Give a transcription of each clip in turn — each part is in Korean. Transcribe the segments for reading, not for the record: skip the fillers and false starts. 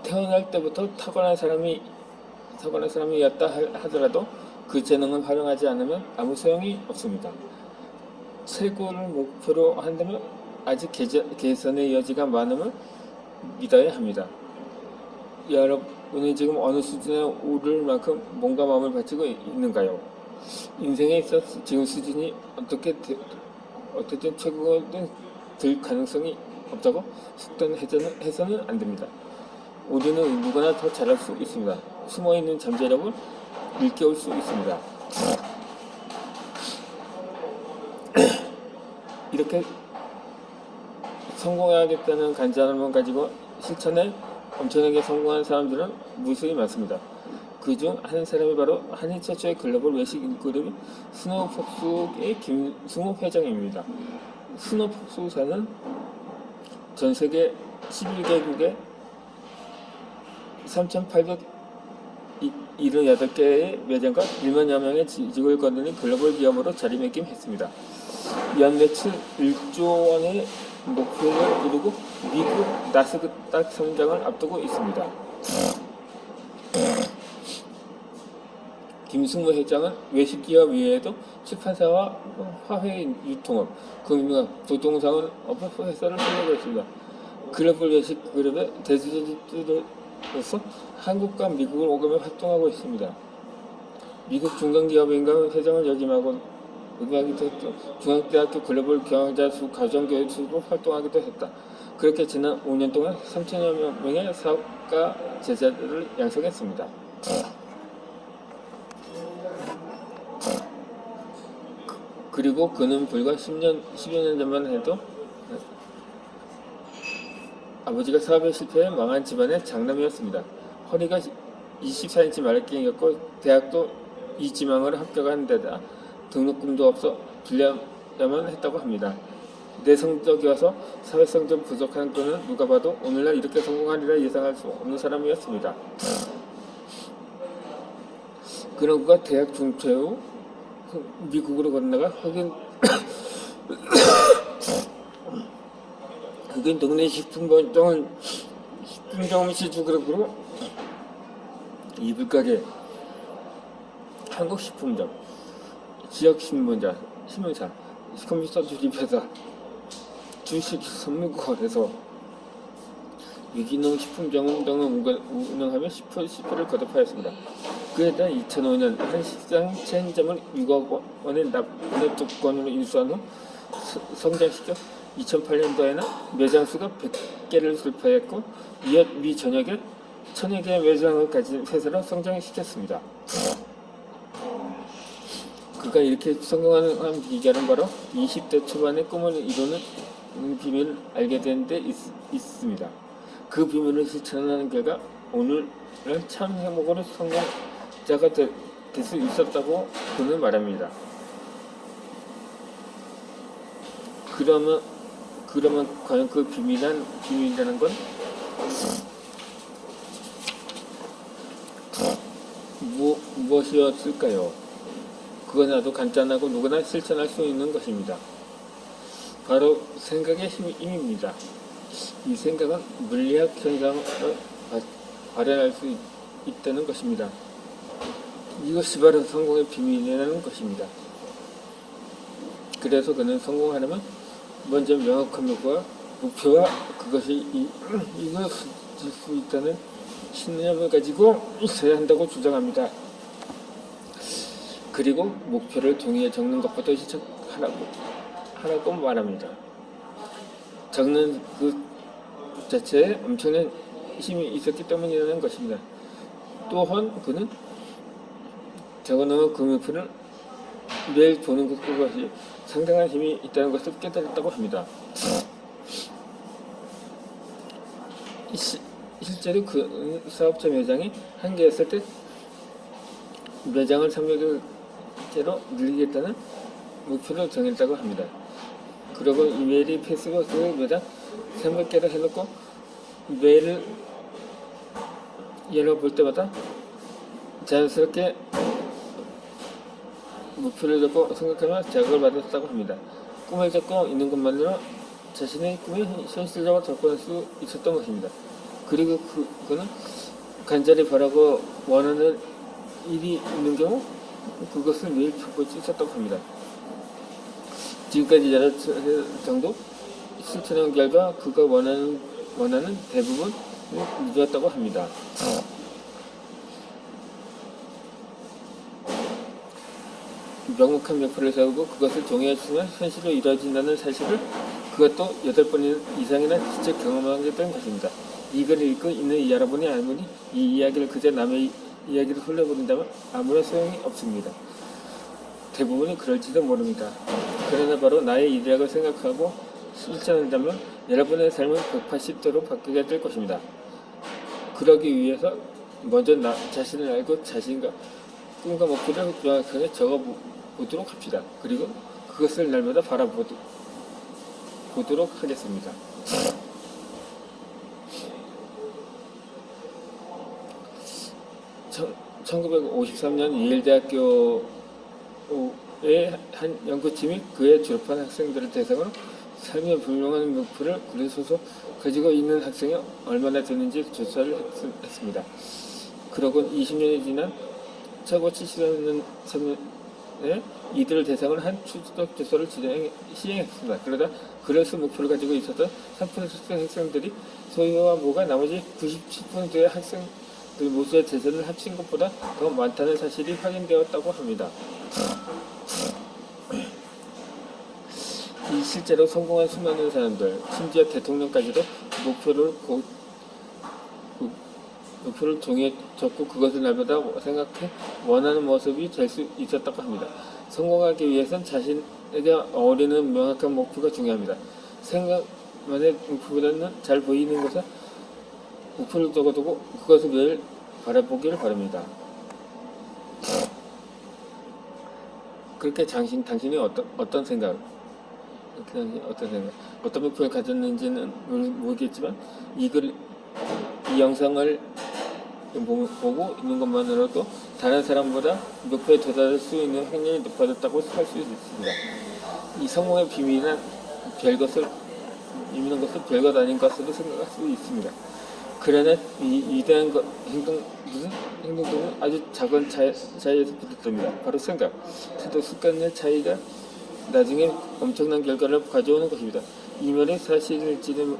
태어날 때부터 타고난 사람이었다 하더라도 그 재능을 활용하지 않으면 아무 소용이 없습니다. 최고를 목표로 한다면 아직 개선의 여지가 많음을 믿어야 합니다. 여러분이 지금 어느 수준에 오를 만큼 몸과 마음을 바치고 있는가요? 인생에 있어서 지금 수준이 어떻든 최고가 될 가능성이 없다고 속단해서는 안 됩니다. 우리는 누구나 더 잘할 수 있습니다. 숨어있는 잠재력을 일깨울 수 있습니다. 이렇게 성공해야겠다는 간절함을 가지고 실천에 엄청나게 성공한 사람들은 무수히 많습니다. 그중 한 사람이 바로 한인 최초의 글로벌 외식 그룹 스노우폭스의 김승호 회장입니다. 스노우폭스사는 전 세계 11개국에 3,878개의 매장과 1만여 명의 직원을 거느린 글로벌 기업으로 자리매김했습니다. 연매출 1조 원의 목표를 이루고 미국 나스닥 상장을 앞두고 있습니다. 김승모 회장은 외식기업 외에도 출판사와 화훼 유통업, 금융업, 부동산 업 회사를 소유하고 있습니다. 글로벌 외식 그룹의 대주주로서 한국과 미국을 오가며 활동하고 있습니다. 미국 중견기업인가 회장을 역임하고 중앙대학교 글로벌 경영자수 가정교육수로 활동하기도 했다. 그렇게 지난 5년 동안 3천여 명의 사업가 제자들을 양성했습니다. 그리고 그는 불과 10여 년 전만 해도 아버지가 사업에 실패해 망한 집안의 장남이었습니다. 허리가 24인치 말라깽이였고 대학도 이지망을 합격한 데다 등록금도 없어 빌려야만 했다고 합니다. 내성적이어서 사회성 좀 부족한 그는 누가 봐도 오늘날 이렇게 성공하리라 예상할 수 없는 사람이었습니다. 그런 그가 대학 중퇴 후 미국으로 건너가 흑인 동네 식품점 시주그룹으로 이불가게, 한국식품점, 지역신문사, 컴퓨터 조립회사, 주식 선물거래소, 유기농 식품점 등을 운영하며 10%를 거듭하였습니다. 그에 따라 2005년 한 시장 체인점을 6억 원의 납입조건으로 인수한 후 성장시켜 2008년도에는 매장 수가 100개를 돌파했고 이어 미 전역에 1000여 개의 매장을 가진 회사로 성장시켰습니다. 그가 이렇게 성공하는 비결은 바로 20대 초반의 꿈을 이루는 비밀을 알게 된 데 있습니다. 그 비밀을 실천하는 결과 오늘날 참 행복으로 성공자가 될 수 있었다고 그는 말합니다. 그러면 과연 그 비밀이라는 건 무엇이었을까요? 그건 아주 간단하고 누구나 실천할 수 있는 것입니다. 바로 생각의 힘입니다. 이 생각은 물리학 현상을 발현할 수 있다는 것입니다. 이것이 바로 성공의 비밀이라는 것입니다. 그래서 그는 성공하려면 먼저 명확한 목표와 그것이 이루어질 수 있다는 신념을 가지고 있어야 한다고 주장합니다. 그리고 목표를 종이에 적는 것부터 시작하라고 말합니다. 적는 그 자체에 엄청난 힘이 있었기 때문이라는 것입니다. 또한 그는 적어놓은 그 목표를 매일 보는 그것이 상당한 힘이 있다는 것을 깨달았다고 합니다. 실제로 그 사업자 매장이 한 개였을 때 매장을 300개로 늘리겠다는 목표를 정했다고 합니다. 그리고 이메일이 페이스북 매장 300개로 해놓고 메일을 열어볼 때마다 자연스럽게 목표를 잡고 생각하며 자극을 받았다고 합니다. 꿈을 잡고 있는 것만으로 자신의 꿈이 현실적으로 접근할 수 있었던 것입니다. 그리고 그거는 간절히 바라고 원하는 일이 있는 경우 그것을 매일 볼 수 있었다고 합니다. 지금까지 여러 정도 실천한 결과 그가 원하는 대부분 이루었다고 합니다. 명확한 목표를 세우고 그것을 종이했지만 현실로 이루어진다는 사실을 그것도 8번 이상이나 직접 경험하게 된 것입니다. 이걸 읽고 있는 이 여러분이 아무리 이 이야기를 그저 남의 이야기를 흘려버린다면 아무런 소용이 없습니다. 대부분이 그럴지도 모릅니다. 그러나 바로 나의 일이라고 생각하고 실천한다면 여러분의 삶은 180도로 바뀌게 될 것입니다. 그러기 위해서 먼저 나 자신을 알고 자신과 꿈과 목표를 명확하게 적어보도록 합시다. 그리고 그것을 날마다 바라보도록 하겠습니다. 1953년 예일대학교의 한 연구팀이 그의 졸업한 학생들을 대상으로 삶의 불명한 목표를 그려서서 가지고 있는 학생이 얼마나 되는지 조사를 했습니다. 그러곤 20년이 지난 1973년에 이들을 대상으로 한 추적 조사를 시행했습니다. 그러다 그래서 목표를 가지고 있었던 3%의 학생들이 소유와 모가 나머지 97%의 학생들 모두의 재산을 합친 것보다 더 많다는 사실이 확인되었다고 합니다. 이 실제로 성공한 수많은 사람들, 심지어 대통령까지도 목표를 종이에 적고 그것을 날마다 생각해 원하는 모습이 될 수 있었다고 합니다. 성공하기 위해선 자신에게 어울리는 명확한 목표가 중요합니다. 생각만의 목표보다는 잘 보이는 것에 목표를 적어두고 그것을 매일 바라보기를 바랍니다. 그렇게 당신이 어떤 생각, 어떤 목표를 가졌는지는 모르겠지만 이 영상을 보고 있는 것만으로도 다른 사람보다 목표에 도달할 수 있는 확률이 높아졌다고 할 수 있습니다. 이 성공의 비밀은 별것 아닌 것으로 생각할 수 있습니다. 그러나 이 위대한 행동들은 아주 작은 차이에서 비롯됩니다. 바로 생각, 태도, 습관의 차이가 나중에 엄청난 결과를 가져오는 것입니다. 이 말이 사실인지는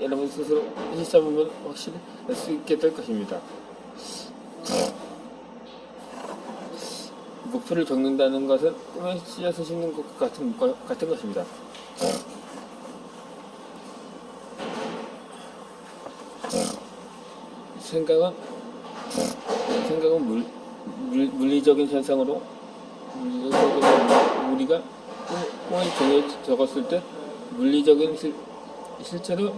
여러분 스스로 실험하면 확실히 알 수 있게 될 것입니다. 목표를 적는다는 것은 꿈에 씨앗을 심는 것 같은 것입니다. 생각은 물리적인 현상으로 우리가 꿈을 종이에 적었을 때 물리적인 실체로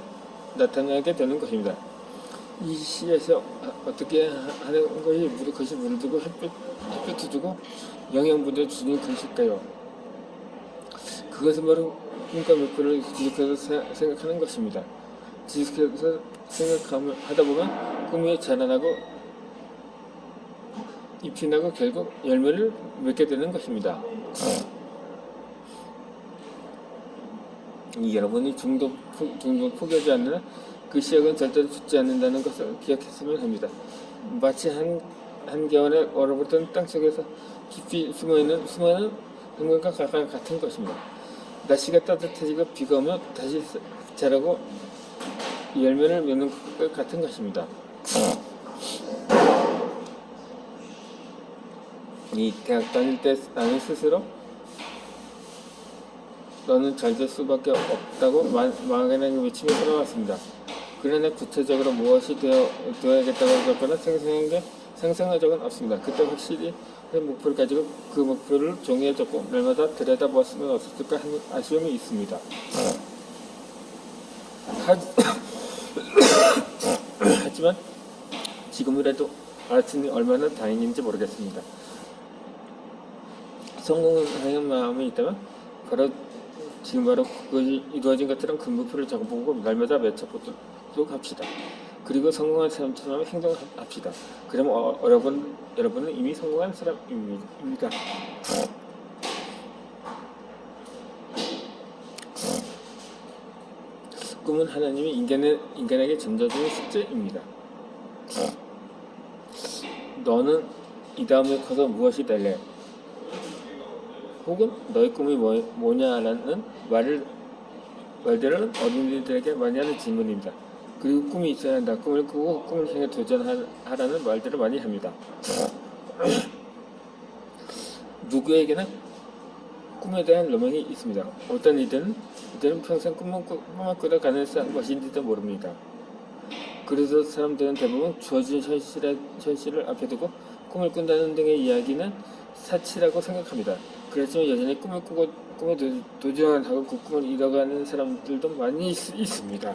나타나게 되는 것입니다. 이 시에서 어떻게 하는 것이 물을 두고 햇볕을 주고 영양분을 주는 것일까요? 그것은 바로 꿈과 목표를 지속해서 생각하는 것입니다. 지속해서 생각하다 보면 꿈이 자라나고 잎이 나고 결국 열매를 맺게 되는 것입니다. 여러분이 중도 포기하지 않는 그 시작은 절대로 죽지 않는다는 것을 기억했으면 합니다. 마치 한겨울에 얼어붙은 땅속에서 깊이 숨어있는 수많은 생물과 같은 것입니다. 날씨가 따뜻해지고 비가 오면 다시 자라고 열매를 맺는 것 같은 것입니다. 이 대학 다닐 때 나는 스스로 너는 잘 될 수밖에 없다고 막연하게 외치며 살아왔습니다. 그러나 구체적으로 무엇이 되어야겠다고 적거나 상상한 적은 없습니다. 그때 확실히 목표를 가지고 그 목표를 종이에 적고 날마다 들여다보았으면 어땠을까 하는 아쉬움이 있습니다. 하지만 지금이라도 알았으니 얼마나 다행인지 모르겠습니다. 성공하는 마음이 있다면 지금 바로 그것이 이루어진 것처럼 그 목표를 적어보고 날마다 외쳐보도록 합시다. 그리고 성공한 사람처럼 행동합시다. 그러면 여러분은 이미 성공한 사람입니다. 꿈은 하나님이 인간에게 전자주는 숙제입니다. 너는 이 다음에 커서 무엇이 될래? 혹은 너의 꿈이 뭐냐라는 말들은 어린이들에게 많이 하는 질문입니다. 그리고 꿈이 있어야 한다. 꿈을 꾸고 꿈을 향해 도전하라는 말들을 많이 합니다. 누구에게나 꿈에 대한 로망이 있습니다. 어떤 이들은 평생 꿈만 꾸다 가는 것인지도 모릅니다. 그래서 사람들은 대부분 주어진 현실을 앞에 두고 꿈을 꾼다는 등의 이야기는 사치라고 생각합니다. 그렇지만 여전히 꿈에 도전을 하고 그 꿈을 이뤄가는 사람들도 많이 있습니다.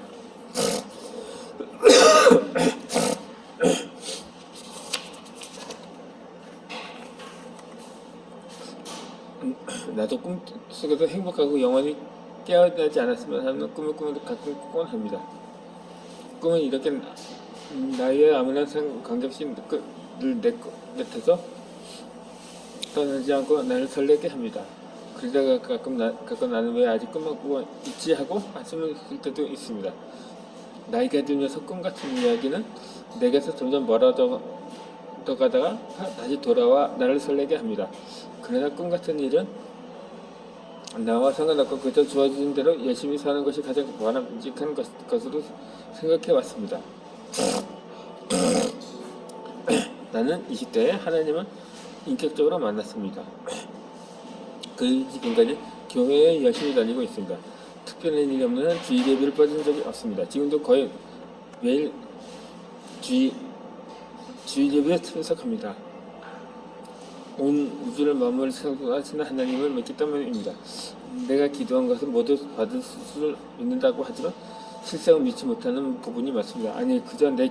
나도 꿈속에서 행복하고 영원히 깨어나지 않았으면 하는 꿈을 가끔 꾸곤 합니다. 꿈은 이렇게 나이와 아무런 관계없이 늘 내 곁에서 떠나지 않고 나를 설레게 합니다. 그러다가 가끔 나는 왜 아직 꿈만 꾸고 있지 하고 한숨을 쉴 때도 있습니다. 나이가 들면서 꿈 같은 이야기는 내게서 점점 멀어져 가다가 다시 돌아와 나를 설레게 합니다. 그러나 꿈 같은 일은 나와 상관없고 그저 주어진 대로 열심히 사는 것이 가장 바람직한 것으로 생각해 왔습니다. 나는 20대에 하나님을 인격적으로 만났습니다. 그 지금까지 교회에 열심히 다니고 있습니다. 특별한 일이 없는 한 주일 예배를 빠진 적이 없습니다. 지금도 거의 매일 주일 예배에 참석합니다. 온 우주를 마음으로 창조하시는 하나님을 믿기 때문입니다. 내가 기도한 것은 모두 받을 수 있는다고 하지만 실상은 믿지 못하는 부분이 많습니다. 아니 그저 내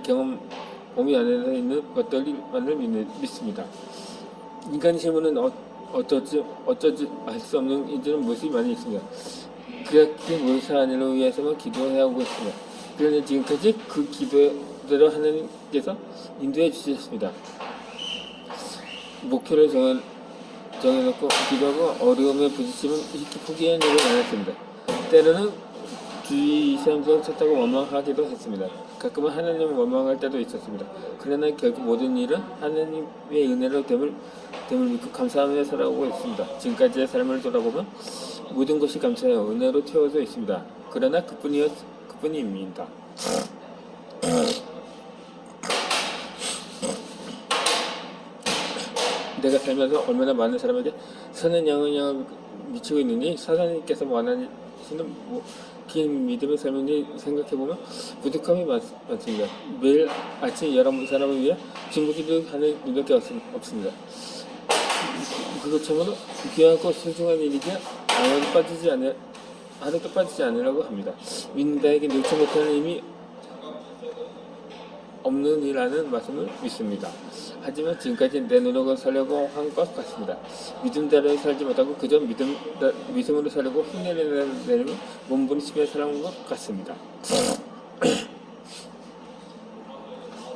몸이 안에 있는 것들만을 믿습니다. 인간의 힘은 어쩌지 알 수 없는 이들은 모습이 많이 있습니다. 그렇게 모사하늘을 위해서만 기도해야 하고 있습니다. 그러나 지금까지 그 기도대로 하나님께서 인도해 주셨습니다. 목표를 정해놓고 기도하고 어려움에 부딪히면 쉽게 포기하는 일을 많았습니다. 때로는 주위 사람들을 찾다고 원망하기도 했습니다. 가끔은 하나님을 원망할 때도 있었습니다. 그러나 결국 모든 일은 하나님의 은혜로 됨을 믿고 감사하며 살아오고 있습니다. 지금까지의 삶을 돌아보면 모든 것이 감사해요. 은혜로 채워져 있습니다. 그러나 그뿐입니다. 내가 살면서 얼마나 많은 사람에게 선한 영향을 미치고 있는지 사장님께서 원하시는 긴 믿음의 삶인지 생각해보면 부족함이 많습니다. 매일 아침 여러 사람을 위해 중보기도 하는 일밖에 없습니다. 그것처럼 귀하고 소중한 일이기에 하루도 빠지지 않으려고 합니다. 믿는 자에게 놓지 못하는 힘이 없는 이라는 말씀을 믿습니다. 하지만 지금까지 내 노력을 살려고 한 것 같습니다. 믿음대로 살지 못하고 그저 믿음으로 살려고 흉내내는 몸부림치며 살아온 것 같습니다.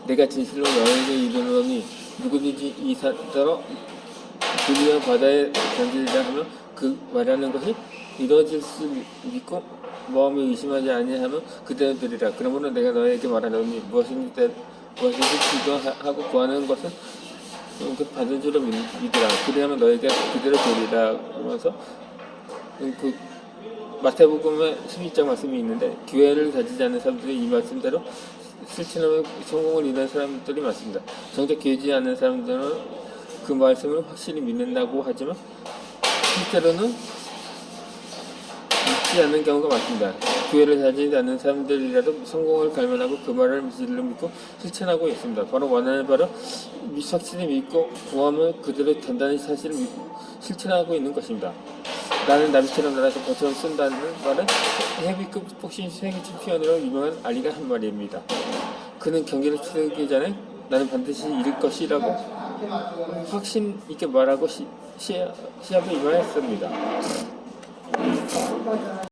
내가 진실로 너에게 이르노니 누구든지 이 산더러 들이와 바다에 던지리라 하면 그 말하는 것이 이루어질 수 믿고 마음에 의심하지 아니하면 그대로 되리라. 그러므로 내가 너에게 말하노니 무엇이든지 기도하고 구하는 것은 그 받은 줄로 믿으라. 그리하면 너에게 그대로 되리라. 그러면서 그 마태복음에 12장 말씀이 있는데 교회를 가지지 않는 사람들이 이 말씀대로 실천하며 성공을 이룬 사람들이 많습니다. 정작 교회지 않는 사람들은 그 말씀을 확실히 믿는다고 하지만 실제로는 믿지 않는 경우가 많습니다. 교회를 다니지 않는 사람들이라도 성공을 갈망하고 그 말을 진리로 믿고 실천하고 있습니다. 바로 원하는 바로 확실히 믿고 구하면 그대로 단단히 사실을 믿고 실천하고 있는 것입니다. 나는 나비처럼 날아서 벌처럼 쏜다는 말은 헤비급 복싱 세계 챔피언으로 유명한 알리가 한 말입니다. 그는 경기를 치르기 전에 나는 반드시 이길 것이라고 확신 있게 말하고 시합에 임하였습니다.